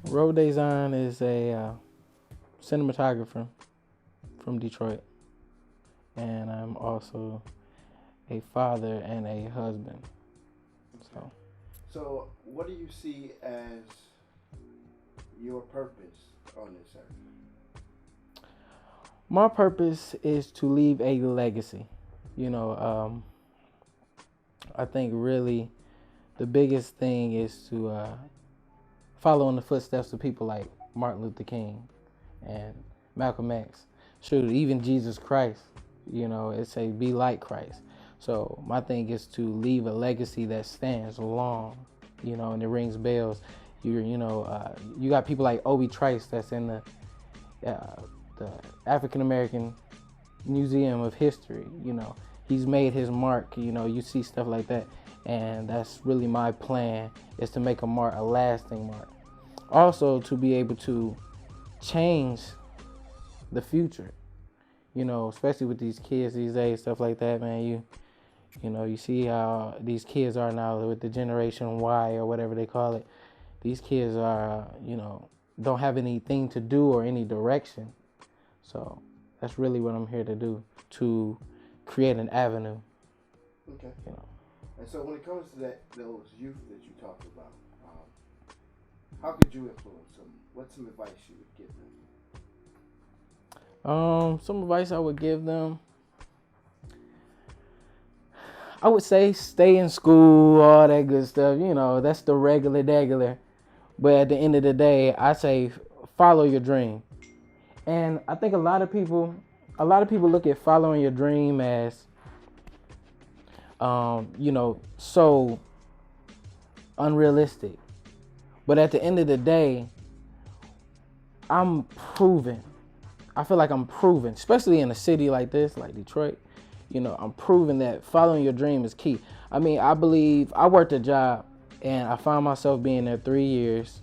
Dayzon is a cinematographer from Detroit, and I'm also a father and a husband. Okay. So So, what do you see as your purpose on this earth? my purpose is to leave a legacy. You know, I think really the biggest thing is to follow in the footsteps of people like Martin Luther King and Malcolm X. Shoot, even Jesus Christ. You know, it say be like Christ. So my thing is to leave a legacy that stands long. You know, and it rings bells. You got people like Obi Trice that's in the African American Museum of History. You know, he's made his mark. You know, you see stuff like that, and that's really my plan is to make a mark, a lasting mark. Also, to be able to change the future. You know, especially with these kids these days, stuff like that, man. You see how these kids are now with the Generation Y or whatever they call it. These kids are, don't have anything to do or any direction. So that's really what I'm here to do, to create an avenue. Okay. You know. And so, when it comes to those youth that you talked about, how could you influence them? What's some advice you would give them? Some advice I would give them, I would say stay in school, all that good stuff. You know, that's the regular. But at the end of the day, I say follow your dream. And I think a lot of people look at following your dream as, so unrealistic. But at the end of the day, I'm proven. I feel like I'm proven, especially in a city like this, like Detroit. You know, I'm proving that following your dream is key. I mean, I believe I worked a job and I found myself being there 3 years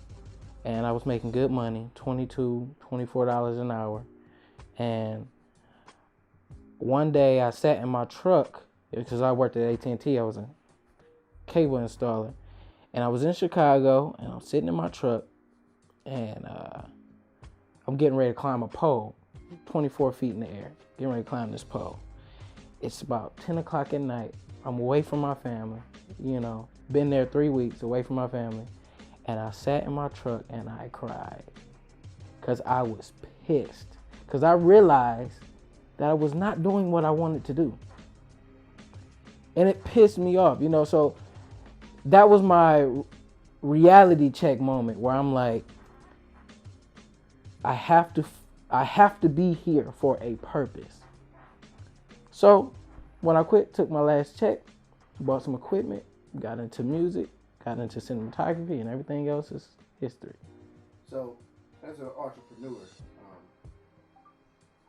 and I was making good money, $22, $24 an hour. And one day I sat in my truck because I worked at AT&T. I was a cable installer. And I was in Chicago and I'm sitting in my truck and I'm getting ready to climb a pole, 24 feet in the air, getting ready to climb this pole. It's about 10 o'clock at night. I'm away from my family, been there 3 weeks away from my family. And I sat in my truck and I cried because I was pissed. Because I realized that I was not doing what I wanted to do. And it pissed me off, so that was my reality check moment where I'm like, I have to be here for a purpose. So when I quit, took my last check, bought some equipment, got into music, got into cinematography, and everything else is history. So, as an entrepreneur,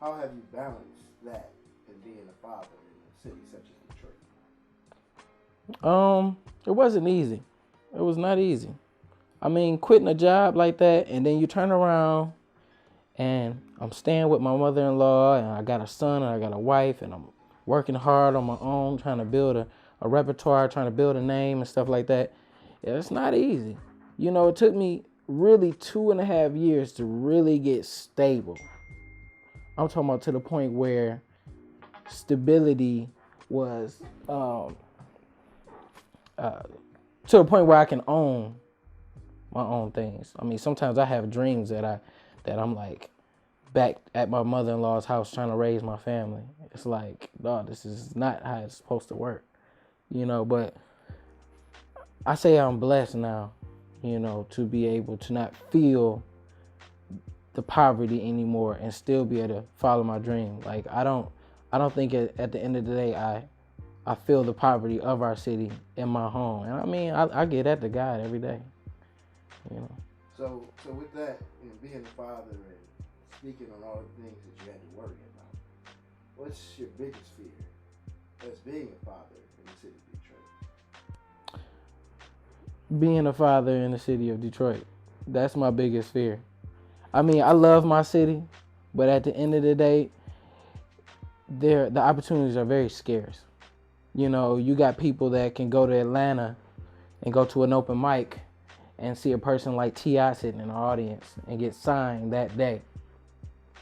how have you balanced that and being a father in a city such as Detroit? It wasn't easy. It was not easy. I mean, quitting a job like that, and then you turn around, and I'm staying with my mother-in-law, and I got a son, and I got a wife, and I'm working hard on my own, trying to build a repertoire, trying to build a name and stuff like that. Yeah, it's not easy. It took me really 2.5 years to really get stable. I'm talking about to the point where stability was to a point where I can own my own things. I mean, sometimes I have dreams that I'm like back at my mother-in-law's house trying to raise my family. It's like, dog, this is not how it's supposed to work, but I say I'm blessed now, to be able to not feel the poverty anymore and still be able to follow my dream. Like I don't think at the end of the day I feel the poverty of our city in my home. And I mean I get at the God every day. So with that and being a father and speaking on all the things that you had to worry about, what's your biggest fear as being a father in the city of Detroit? Being a father in the city of Detroit, that's my biggest fear. I mean, I love my city, but at the end of the day, the opportunities are very scarce. You got people that can go to Atlanta and go to an open mic and see a person like T.I. sitting in the audience and get signed that day.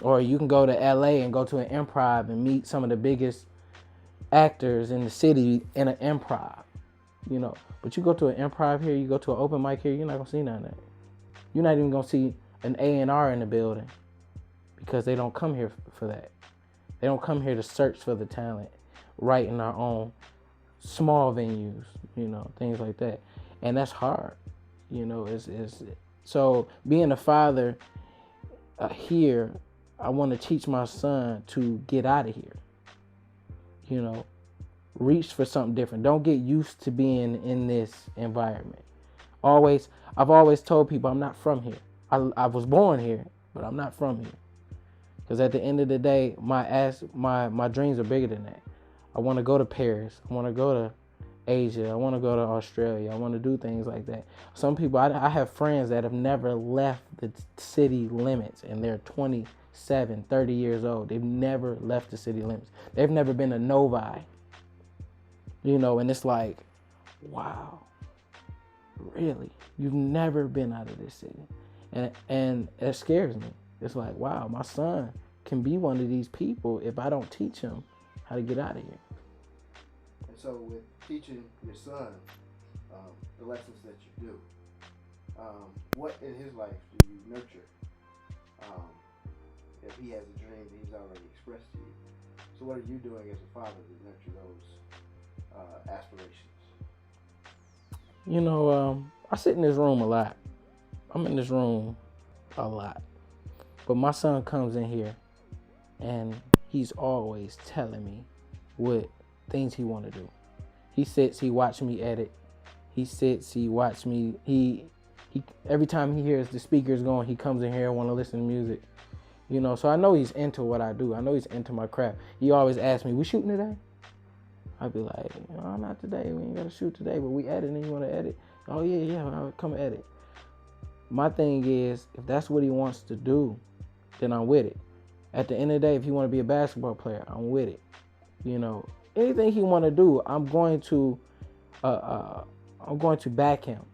Or you can go to LA and go to an improv and meet some of the biggest actors in the city in an improv, you know. But you go to an improv here, you go to an open mic here, you're not gonna see none of that. You're not even gonna see an A&R in the building because they don't come here for that. They don't come here to search for the talent right in our own small venues, you know, things like that. And that's hard, you know. So being a father here, I want to teach my son to get out of here, you know, reach for something different. Don't get used to being in this environment. I've always told people I'm not from here. I was born here, but I'm not from here. Because at the end of the day, my dreams are bigger than that. I want to go to Paris. I want to go to Asia. I want to go to Australia. I want to do things like that. Some people, I have friends that have never left the city limits, and they're 27, 30 years old. They've never left the city limits. They've never been to Novi. You know, and it's like, wow, really? You've never been out of this city. And it scares me. It's like, wow, my son can be one of these people if I don't teach him how to get out of here. And so with teaching your son the lessons that you do, what in his life do you nurture? If he has a dream that he's already expressed to you. So what are you doing as a father to nurture those aspirations? You know, I sit in this room a lot. I'm in this room a lot. But my son comes in here and he's always telling me what things he want to do. He sits, he watch me edit. He sits, he watch me. He every time he hears the speakers going, he comes in here and want to listen to music. You know, so I know he's into what I do. I know he's into my craft. He always asks me, "We shooting today?" I'd be like, "No, not today. We ain't got to shoot today, but we editing. You want to edit?" "Oh, yeah, I'll come edit." My thing is, if that's what he wants to do, then I'm with it. At the end of the day, if he want to be a basketball player, I'm with it. You know, anything he want to do, I'm going to back him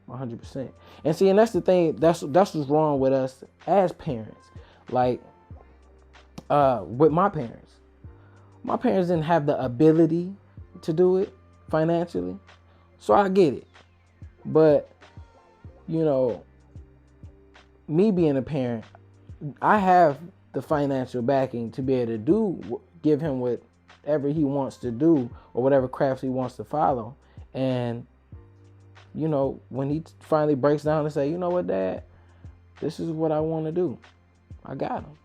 100%. And see, and that's the thing, that's what's wrong with us as parents. Like, with my parents. My parents didn't have the ability to do it financially. So I get it. But, you know, me being a parent, I have the financial backing to be able to give him whatever he wants to do or whatever crafts he wants to follow. And, you know, when he finally breaks down and say, "You know what, Dad, this is what I want to do," I got him.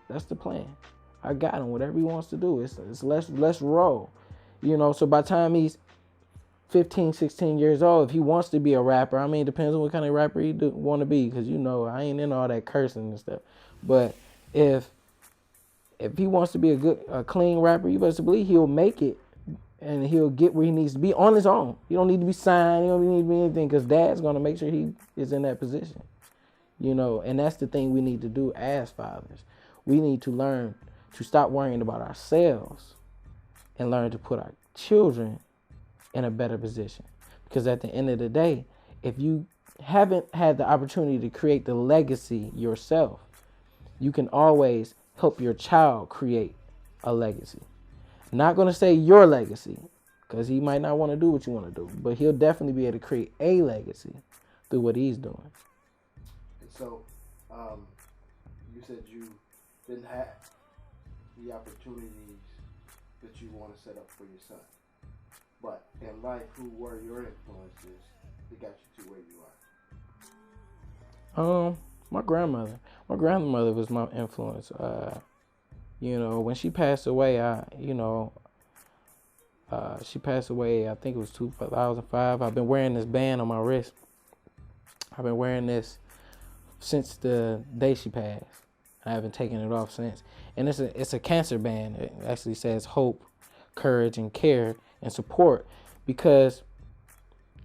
That's the plan. I got him. Whatever he wants to do, it's let's roll. You know, so by the time he's 15, 16 years old, if he wants to be a rapper, I mean, it depends on what kind of rapper he want to be, because, you know, I ain't in all that cursing and stuff. But if he wants to be a clean rapper, you better believe he'll make it, and he'll get where he needs to be on his own. He don't need to be signed. He don't need to be anything, because Dad's going to make sure he is in that position. You know, and that's the thing we need to do as fathers. We need to learn to stop worrying about ourselves and learn to put our children in a better position. Because at the end of the day, if you haven't had the opportunity to create the legacy yourself, you can always help your child create a legacy. Not going to say your legacy, because he might not want to do what you want to do, but he'll definitely be able to create a legacy through what he's doing. And so, you said you didn't have the opportunities that you want to set up for your son. But in life, who were your influences that got you to where you are? My grandmother. My grandmother was my influence. You know, when she passed away, she passed away, I think it was 2005. I've been wearing this band on my wrist. I've been wearing this since the day she passed. I haven't taken it off since. And it's a cancer band. It actually says hope, courage, and care and support, because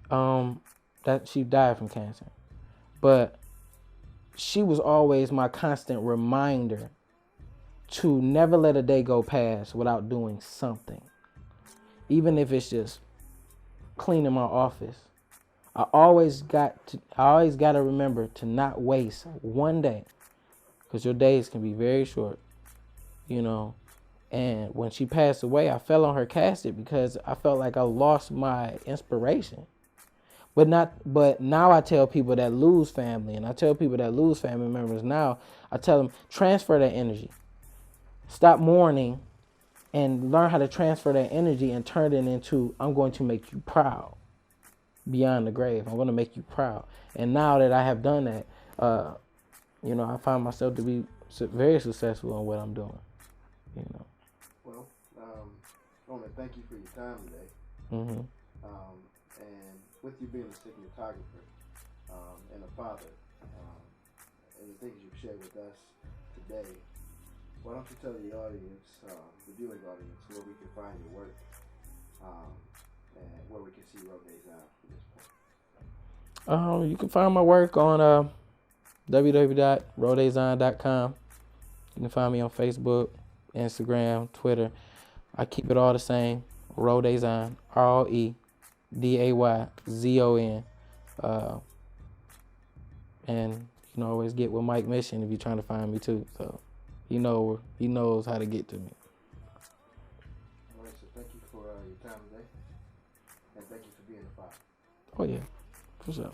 that she died from cancer. But she was always my constant reminder to never let a day go past without doing something. Even if it's just cleaning my office. I always got to remember to not waste one day, because your days can be very short, you know. And when she passed away, I fell on her casket because I felt like I lost my inspiration. But now I tell people that lose family, and I tell people that lose family members now, I tell them, transfer that energy. Stop mourning and learn how to transfer that energy and turn it into, I'm going to make you proud beyond the grave. I'm going to make you proud. And now that I have done that, I find myself to be very successful in what I'm doing. Well, I want to thank you for your time today. Mm-hmm. And with you being a cinematographer and a father, and the things you've shared with us today, why don't you tell the audience, the viewing audience, where we can find your work, and where we can see Dayzon from this point? You can find my work on www.rodayzon.com. You can find me on Facebook, Instagram, Twitter. I keep it all the same. Dayzon, ROEDAYZON. And you can always get with Mike Mission if you're trying to find me too. So he knows how to get to me. All right, so thank you for your time today, and thank you for being a father. Oh yeah, for sure.